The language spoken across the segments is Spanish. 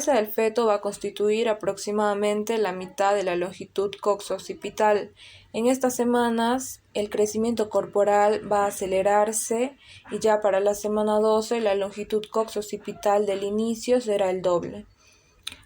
cabeza del feto va a constituir aproximadamente la mitad de la longitud coxoccipital. En estas semanas el crecimiento corporal va a acelerarse y ya para la semana 12 la longitud coxoccipital del inicio será el doble.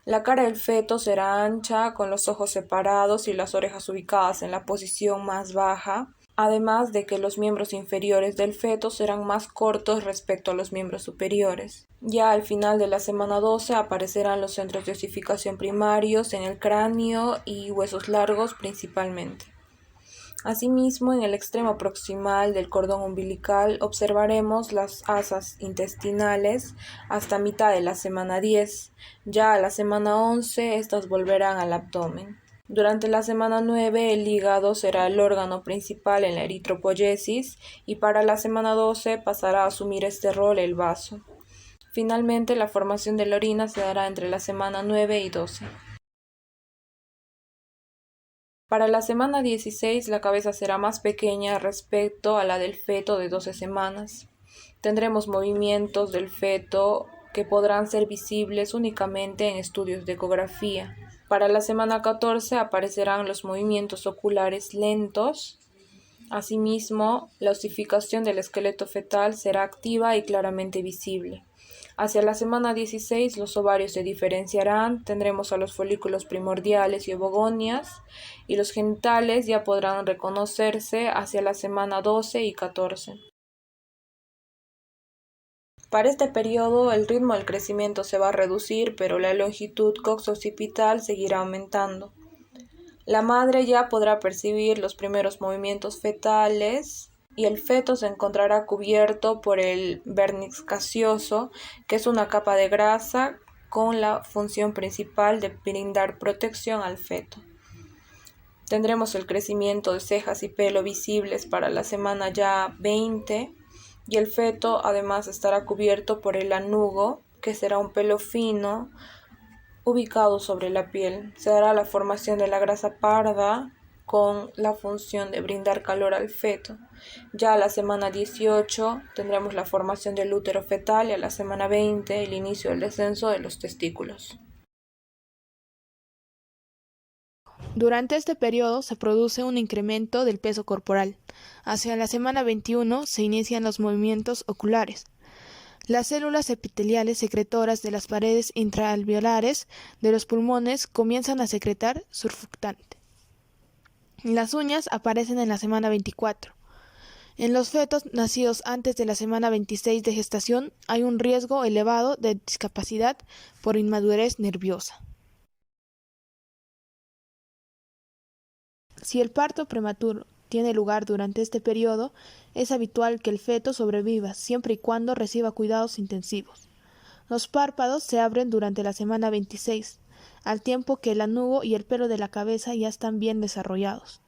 La cara del feto será ancha, con los ojos separados y las orejas ubicadas en la posición más baja, además de que los miembros inferiores del feto serán más cortos respecto a los miembros superiores. Ya al final de la semana 12 aparecerán los centros de osificación primarios en el cráneo y huesos largos principalmente. Asimismo, en el extremo proximal del cordón umbilical observaremos las asas intestinales hasta mitad de la semana 10. Ya a la semana 11 estas volverán al abdomen. Durante la semana 9 el hígado será el órgano principal en la eritropoyesis y para la semana 12 pasará a asumir este rol el vaso. Finalmente, la formación de la orina se dará entre la semana 9 y 12. Para la semana 16 la cabeza será más pequeña respecto a la del feto de 12 semanas. Tendremos movimientos del feto que podrán ser visibles únicamente en estudios de ecografía. Para la semana 14 aparecerán los movimientos oculares lentos. Asimismo, la osificación del esqueleto fetal será activa y claramente visible. Hacia la semana 16 los ovarios se diferenciarán, tendremos a los folículos primordiales y ovogonias, y los genitales ya podrán reconocerse hacia la semana 12 y 14. Para este periodo el ritmo del crecimiento se va a reducir, pero la longitud coxoccipital seguirá aumentando. La madre ya podrá percibir los primeros movimientos fetales y el feto se encontrará cubierto por el vernix caseoso, que es una capa de grasa con la función principal de brindar protección al feto. Tendremos el crecimiento de cejas y pelo visibles para la semana ya 20 y el feto además estará cubierto por el lanugo, que será un pelo fino ubicado sobre la piel. Se dará la formación de la grasa parda con la función de brindar calor al feto. Ya a la semana 18 tendremos la formación del útero fetal y a la semana 20 el inicio del descenso de los testículos. Durante este periodo se produce un incremento del peso corporal. Hacia la semana 21 se inician los movimientos oculares. Las células epiteliales secretoras de las paredes intraalveolares de los pulmones comienzan a secretar surfactante. Las uñas aparecen en la semana 24. En los fetos nacidos antes de la semana 26 de gestación hay un riesgo elevado de discapacidad por inmadurez nerviosa. Si el parto prematuro tiene lugar durante este periodo, es habitual que el feto sobreviva siempre y cuando reciba cuidados intensivos. Los párpados se abren durante la semana 26, al tiempo que el lanugo y el pelo de la cabeza ya están bien desarrollados.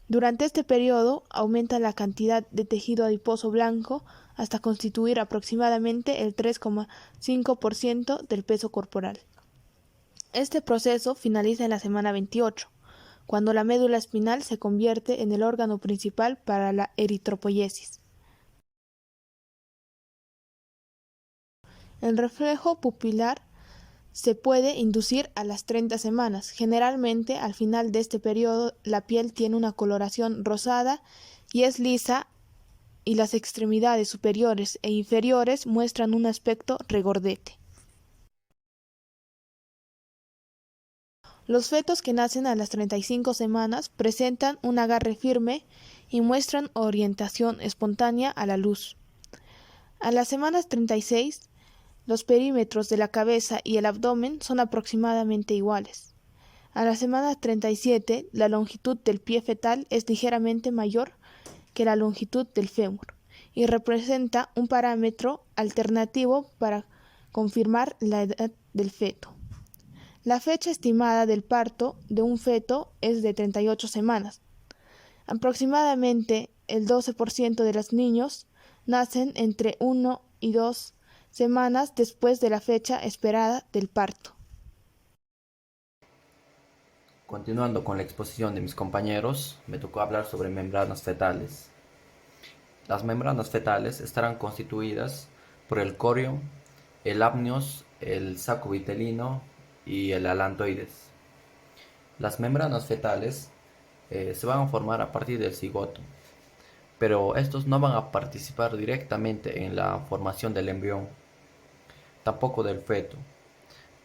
Durante este periodo aumenta la cantidad de tejido adiposo blanco hasta constituir aproximadamente el 3,5% del peso corporal. Este proceso finaliza en la semana 28, cuando la médula espinal se convierte en el órgano principal para la eritropoyesis. El reflejo pupilar se puede inducir a las 30 semanas. Generalmente, al final de este periodo, la piel tiene una coloración rosada y es lisa, y las extremidades superiores e inferiores muestran un aspecto regordete. Los fetos que nacen a las 35 semanas presentan un agarre firme y muestran orientación espontánea a la luz. A las semanas 36, los perímetros de la cabeza y el abdomen son aproximadamente iguales. A la semana 37, la longitud del pie fetal es ligeramente mayor que la longitud del fémur y representa un parámetro alternativo para confirmar la edad del feto. La fecha estimada del parto de un feto es de 38 semanas. Aproximadamente el 12% de los niños nacen entre 1 y 2 semanas después de la fecha esperada del parto. Continuando con la exposición de mis compañeros, me tocó hablar sobre membranas fetales. Las membranas fetales estarán constituidas por el corium, el amnios el saco vitelino y el alantoides. Las membranas fetales se van a formar a partir del cigoto, pero estos no van a participar directamente en la formación del embrión, tampoco del feto,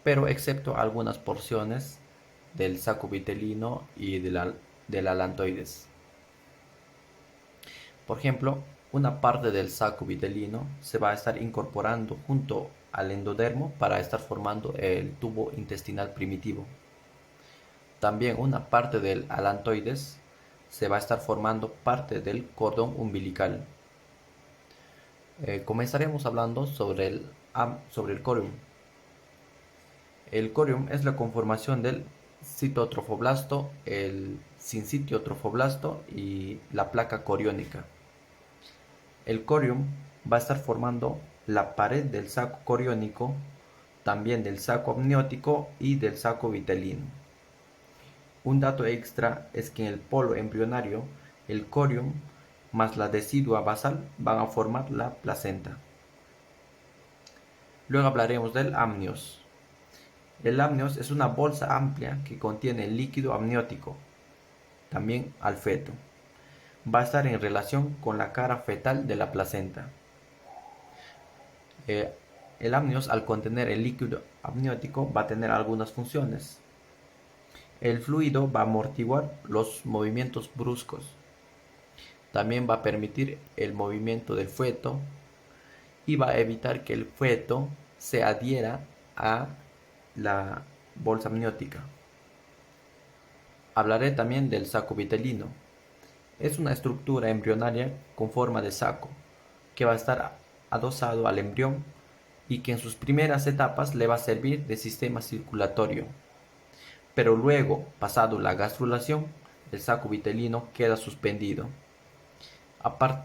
pero excepto algunas porciones del saco vitelino y del alantoides. Por ejemplo, una parte del saco vitelino se va a estar incorporando junto al endodermo para estar formando el tubo intestinal primitivo. También una parte del alantoides se va a estar formando parte del cordón umbilical. Comenzaremos hablando sobre el corium. El corium es la conformación del citotrofoblasto, el sincitiotrofoblasto y la placa coriónica. El corium va a estar formando la pared del saco coriónico, también del saco amniótico y del saco vitelino. Un dato extra es que en el polo embrionario, el corium más la decidua basal van a formar la placenta. Luego hablaremos del amnios. El amnios es una bolsa amplia que contiene el líquido amniótico, también al feto. Va a estar en relación con la cara fetal de la placenta. El amnios, al contener el líquido amniótico, va a tener algunas funciones. El fluido va a amortiguar los movimientos bruscos. También va a permitir el movimiento del feto y va a evitar que el feto se adhiera a la bolsa amniótica. Hablaré también del saco vitelino. Es una estructura embrionaria con forma de saco que va a estar adosado al embrión y que en sus primeras etapas le va a servir de sistema circulatorio. Pero luego, pasado la gastrulación, el saco vitelino queda suspendido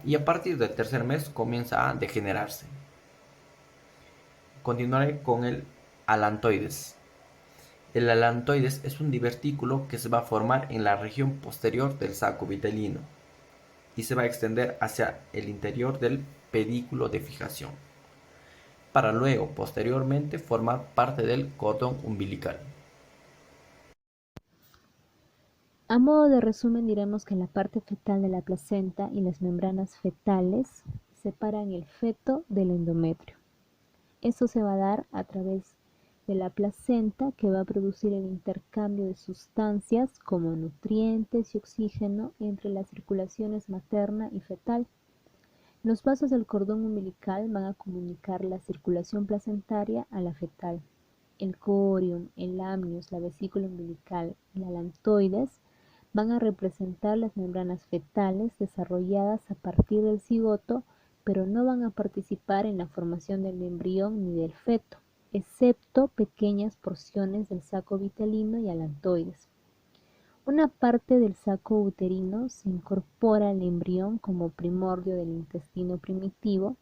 y a partir del tercer mes comienza a degenerarse. Continuaré con el alantoides. El alantoides es un divertículo que se va a formar en la región posterior del saco vitelino y se va a extender hacia el interior del pedículo de fijación, para luego, posteriormente, formar parte del cordón umbilical. A modo de resumen diremos que la parte fetal de la placenta y las membranas fetales separan el feto del endometrio. Esto se va a dar a través de la placenta, que va a producir el intercambio de sustancias como nutrientes y oxígeno entre las circulaciones materna y fetal. Los vasos del cordón umbilical van a comunicar la circulación placentaria a la fetal. El corium, el amnios, la vesícula umbilical y la alantoides van a representar las membranas fetales desarrolladas a partir del cigoto, pero no van a participar en la formación del embrión ni del feto, excepto pequeñas porciones del saco vitelino y alantoides. Una parte del saco uterino se incorpora al embrión como primordio del intestino primitivo,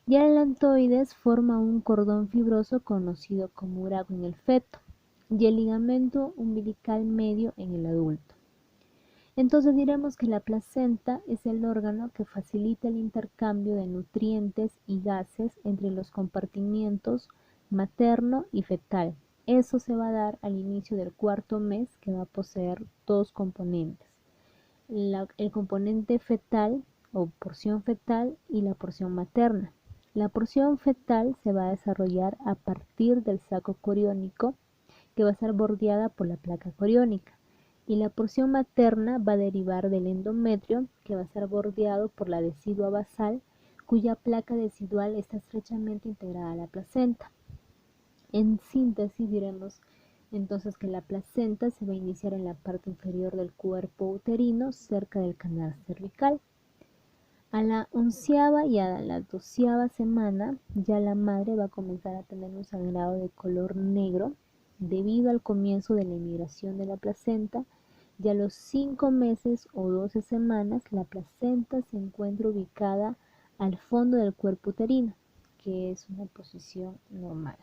y el alantoides forma un cordón fibroso conocido como urago en el feto y el ligamento umbilical medio en el adulto. Entonces diremos que la placenta es el órgano que facilita el intercambio de nutrientes y gases entre los compartimientos materno y fetal. Eso se va a dar al inicio del cuarto mes, que va a poseer dos componentes: el componente fetal o porción fetal y la porción materna. La porción fetal se va a desarrollar a partir del saco coriónico, que va a estar bordeada por la placa coriónica, y la porción materna va a derivar del endometrio, que va a estar bordeado por la decidua basal, cuya placa decidual está estrechamente integrada a la placenta. En síntesis diremos entonces que la placenta se va a iniciar en la parte inferior del cuerpo uterino, cerca del canal cervical. A la 11ª y a la 12ª semana ya la madre va a comenzar a tener un sangrado de color negro debido al comienzo de la emigración de la placenta, y a los 5 meses o 12 semanas la placenta se encuentra ubicada al fondo del cuerpo uterino, que es una posición normal.